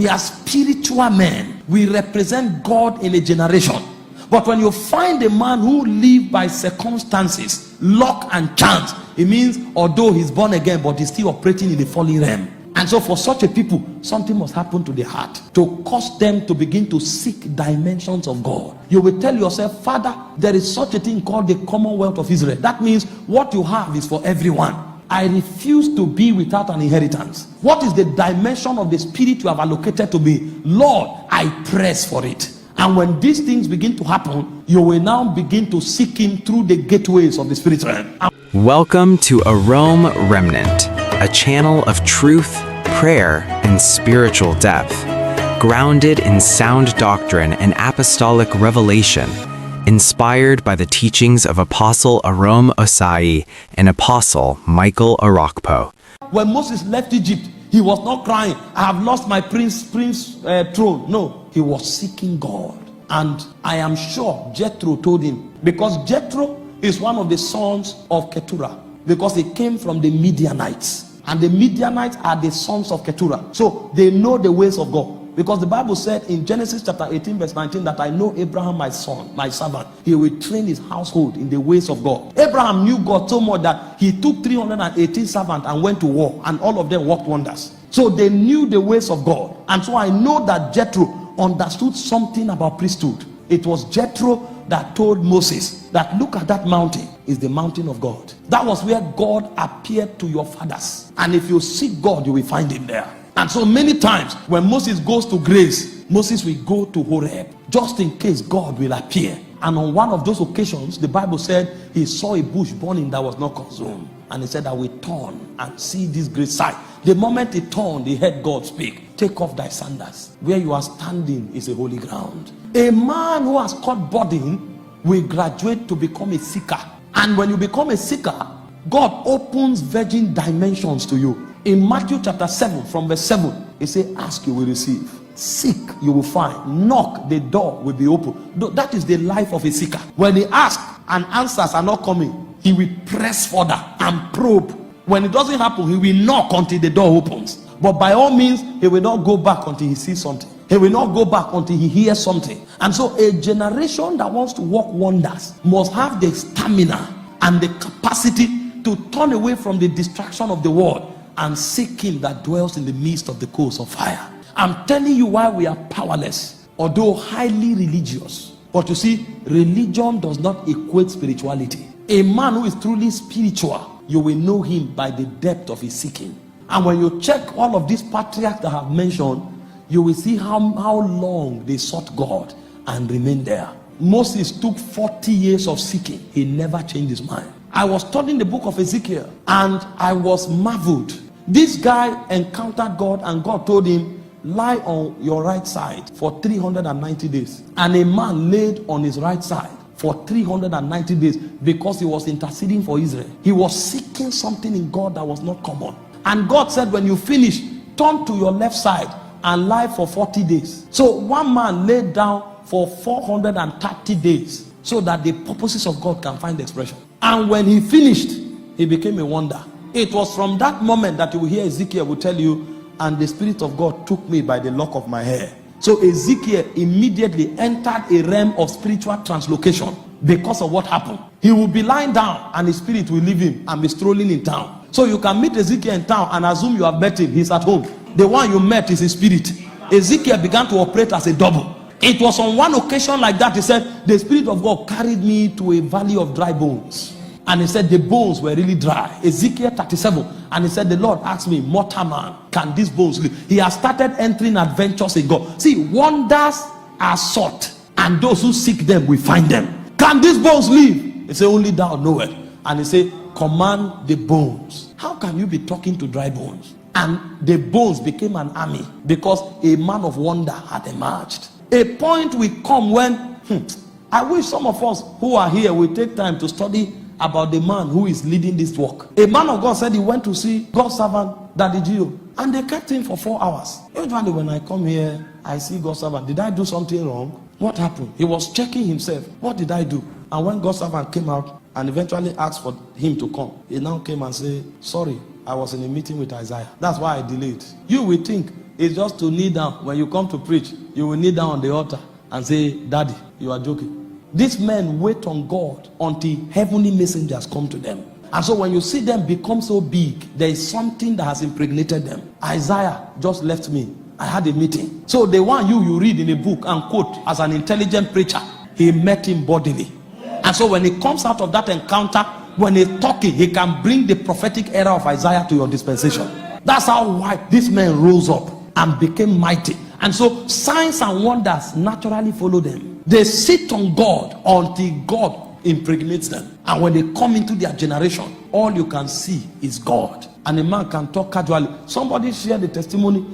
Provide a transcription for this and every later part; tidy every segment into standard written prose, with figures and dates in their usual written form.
We are spiritual men. We represent God in a generation. But when you find a man who lives by circumstances, luck and chance, it means although he's born again, but he's still operating in the fallen realm. And so for such a people, something must happen to the heart to cause them to begin to seek dimensions of God. You will tell yourself, Father, there is such a thing called the Commonwealth of Israel. That means what you have is for everyone. I refuse to be without an inheritance. What is the dimension of the spirit you have allocated to me? Lord, I press for it. And when these things begin to happen, you will now begin to seek him through the gateways of the spirit realm. Welcome to A Rome Remnant, a channel of truth, prayer, and spiritual depth, grounded in sound doctrine and apostolic revelation, inspired by the teachings of Apostle Arome Osai and Apostle Michael Orokpo. When Moses left Egypt, he was not crying, I have lost my prince throne. No, he was seeking God. And I am sure Jethro told him, because Jethro is one of the sons of Keturah, because he came from the Midianites. And the Midianites are the sons of Keturah. So they know the ways of God. Because the Bible said in Genesis chapter 18 verse 19 that I know Abraham my son, my servant. He will train his household in the ways of God. Abraham knew God so much that he took 318 servants and went to war. And all of them worked wonders. So they knew the ways of God. And so I know that Jethro understood something about priesthood. It was Jethro that told Moses that look at that mountain, is the mountain of God. That was where God appeared to your fathers. And if you seek God, you will find him there. And so many times when Moses goes to grace, Moses will go to Horeb just in case God will appear. And on one of those occasions, the Bible said he saw a bush burning that was not consumed. And he said, I will turn and see this great sight. The moment he turned, he heard God speak, take off thy sandals. Where you are standing is a holy ground. A man who has caught burden will graduate to become a seeker. And when you become a seeker, God opens virgin dimensions to you. In Matthew chapter 7 from verse 7, he says, ask you will receive, seek you will find, knock the door will be open. That is the life of a seeker. When he asks and answers are not coming, he will press further and probe. When it doesn't happen, he will knock until the door opens. But by all means, he will not go back until he sees something. He will not go back until he hears something. And so a generation that wants to work wonders must have the stamina and the capacity to turn away from the distraction of the world and seek him that dwells in the midst of the coals of fire. I'm telling you why we are powerless, although highly religious. But you see, religion does not equate spirituality. A man who is truly spiritual, you will know him by the depth of his seeking. And when you check all of these patriarchs that I have mentioned, you will see how long they sought God and remained there. Moses took 40 years of seeking. He never changed his mind. I was studying the book of Ezekiel and I was marveled. This guy encountered God and God told him, lie on your right side for 390 days. And a man laid on his right side for 390 days because he was interceding for Israel. He was seeking something in God that was not common. And God said, when you finish, turn to your left side and lie for 40 days. So one man laid down for 430 days so that the purposes of God can find expression. And when he finished, he became a wonder. It was from that moment that you will hear Ezekiel will tell you, and the Spirit of God took me by the lock of my hair. So Ezekiel immediately entered a realm of spiritual translocation because of what happened. He will be lying down and his spirit will leave him and be strolling in town. So you can meet Ezekiel in town and assume you have met him. He's at home. The one you met is his spirit. Ezekiel began to operate as a double. It was on one occasion like that. He said, the Spirit of God carried me to a valley of dry bones. And he said the bones were really dry. Ezekiel 37. And he said, the Lord asked me, mortal man, can these bones live? He has started entering adventures in God. See, wonders are sought, and those who seek them will find them. Can these bones live? He said, only thou knowest. And he said, command the bones. How can you be talking to dry bones? And the bones became an army because a man of wonder had emerged. A point will come when, I wish some of us who are here will take time to study about the man who is leading this work. A man of God said he went to see God's servant, Daddy Gio, and they kept him for 4 hours. Usually when I come here, I see God's servant. Did I do something wrong? What happened? He was checking himself. What did I do? And when God's servant came out and eventually asked for him to come, he now came and said, sorry, I was in a meeting with Isaiah. That's why I delayed. You will think it's just to kneel down. When you come to preach, you will kneel down on the altar and say, Daddy, you are joking. These men wait on God until heavenly messengers come to them. And so when you see them become so big, there is something that has impregnated them. Isaiah just left me. I had a meeting. So the one you read in a book and quote as an intelligent preacher, he met him bodily. And so when he comes out of that encounter, when he's talking, he can bring the prophetic era of Isaiah to your dispensation. That's how why this man rose up and became mighty. And so signs and wonders naturally follow them. They sit on God until God impregnates them. And when they come into their generation, all you can see is God. And a man can talk casually. Somebody shared the testimony.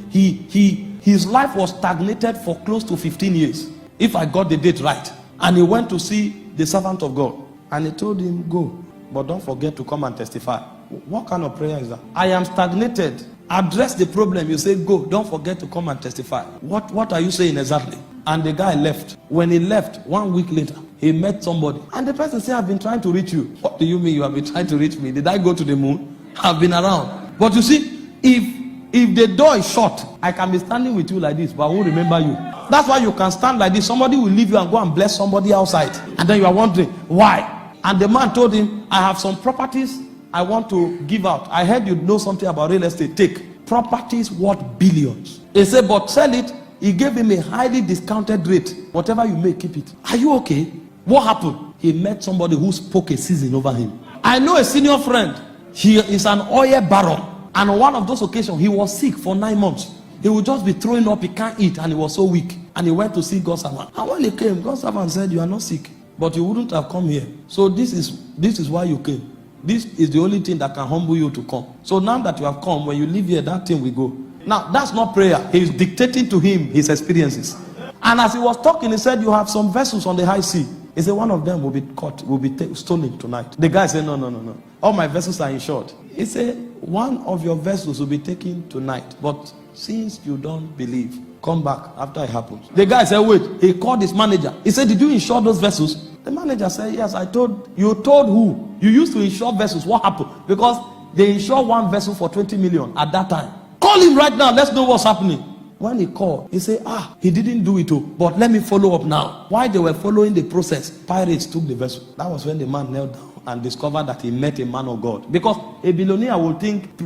His life was stagnated for close to 15 years, if I got the date right. And he went to see the servant of God. And he told him, go, but don't forget to come and testify. What kind of prayer is that? I am stagnated. Address the problem. You say, go, don't forget to come and testify. What are you saying exactly? And the guy left. When he left, 1 week later, he met somebody. And the person said, I've been trying to reach you. What do you mean you have been trying to reach me? Did I go to the moon? I've been around. But you see, if the door is shut, I can be standing with you like this, but I won't remember you. That's why you can stand like this. Somebody will leave you and go and bless somebody outside. And then you are wondering, why? And the man told him, I have some properties I want to give out. I heard you know something about real estate. Take properties worth billions. He said, but sell it. He gave him a highly discounted rate. Whatever you make, keep it. Are you okay? What happened? He met somebody who spoke a season over him. I know a senior friend. He is an oil baron. And on one of those occasions, he was sick for 9 months. He would just be throwing up. He can't eat. And he was so weak. And he went to see God's servant. And when he came, God's servant said, you are not sick, but you wouldn't have come here. So this is why you came. This is the only thing that can humble you to come. So now that you have come, when you leave here, that thing will go. Now, that's not prayer. He's dictating to him his experiences. And as he was talking, he said, you have some vessels on the high sea. He said, one of them will be caught, will be stolen tonight. The guy said, no. All my vessels are insured. He said, one of your vessels will be taken tonight. But since you don't believe, come back after it happens. The guy said, wait. He called his manager. He said, did you insure those vessels? The manager said, yes, I told. You told who? You used to insure vessels. What happened? Because they insured one vessel for 20 million at that time. Call him right now. Let's know what's happening. When he called, he said, he didn't do it, but let me follow up now. While they were following the process, pirates took the vessel. That was when the man knelt down and discovered that he met a man of God. Because a billionaire will think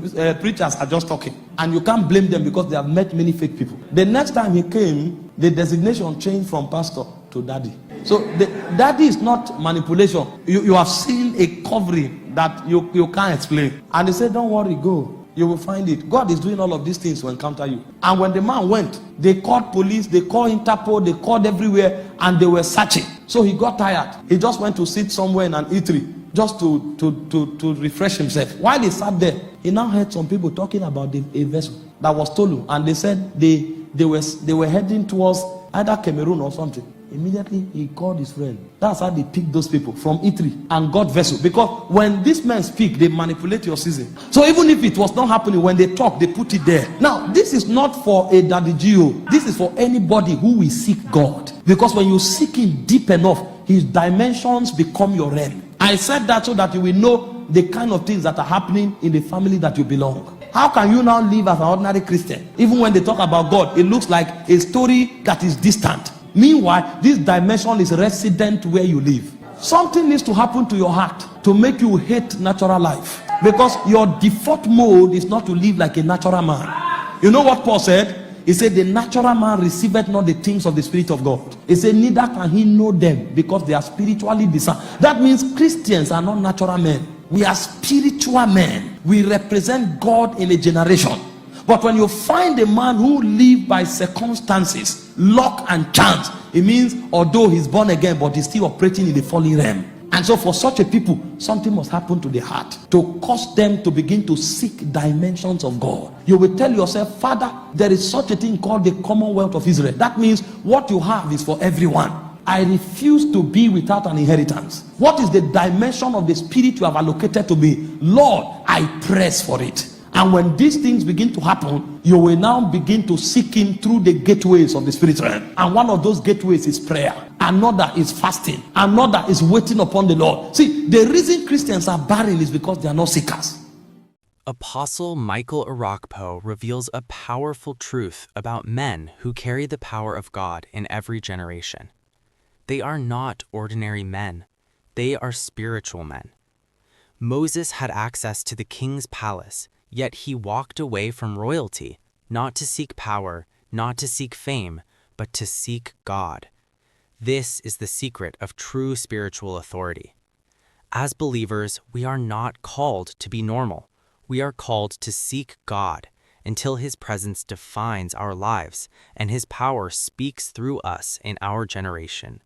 preachers are just talking. And you can't blame them because they have met many fake people. The next time he came, the designation changed from pastor to daddy. So the daddy is not manipulation. You have seen a covering that you can't explain. And he said, don't worry, go. You will find it. God is doing all of these things to encounter you. And when the man went, they called police, they called Interpol, they called everywhere, and they were searching. So he got tired. He just went to sit somewhere in an eatery just to refresh himself. While he sat there, he now heard some people talking about a vessel that was stolen, and they said they were heading towards either Cameroon or something. Immediately he called his friend. That's how they picked those people from Italy and got vessel. Because when these men speak, they manipulate your season. So even if it was not happening, when they talk, they put it there. Now, this is not for a daddy Geo. This is for anybody who will seek God. Because when you seek him deep enough, his dimensions become your realm. I said that so that you will know the kind of things that are happening in the family that you belong. How can you now live as an ordinary Christian? Even when they talk about God, it looks like a story that is distant. Meanwhile, this dimension is resident where you live. Something needs to happen to your heart to make you hate natural life. Because your default mode is not to live like a natural man. You know what Paul said? He said, the natural man receiveth not the things of the Spirit of God. He said, neither can he know them because they are spiritually discerned. That means Christians are not natural men. We are spiritual men. We represent God in a generation. But when you find a man who lives by circumstances, luck and chance, it means although he's born again, but he's still operating in the fallen realm. And so for such a people, something must happen to their heart to cause them to begin to seek dimensions of God. You will tell yourself, Father, there is such a thing called the Commonwealth of Israel. That means what you have is for everyone. I refuse to be without an inheritance. What is the dimension of the Spirit you have allocated to me? Lord, I press for it. And when these things begin to happen, you will now begin to seek him through the gateways of the spirit realm. And one of those gateways is prayer. Another is fasting. Another is waiting upon the Lord. See, the reason Christians are barren is because they are not seekers. Apostle Michael Orokpo reveals a powerful truth about men who carry the power of God in every generation. They are not ordinary men. They are spiritual men. Moses had access to the king's palace, yet he walked away from royalty, not to seek power, not to seek fame, but to seek God. This is the secret of true spiritual authority. As believers, we are not called to be normal. We are called to seek God until His presence defines our lives and His power speaks through us in our generation.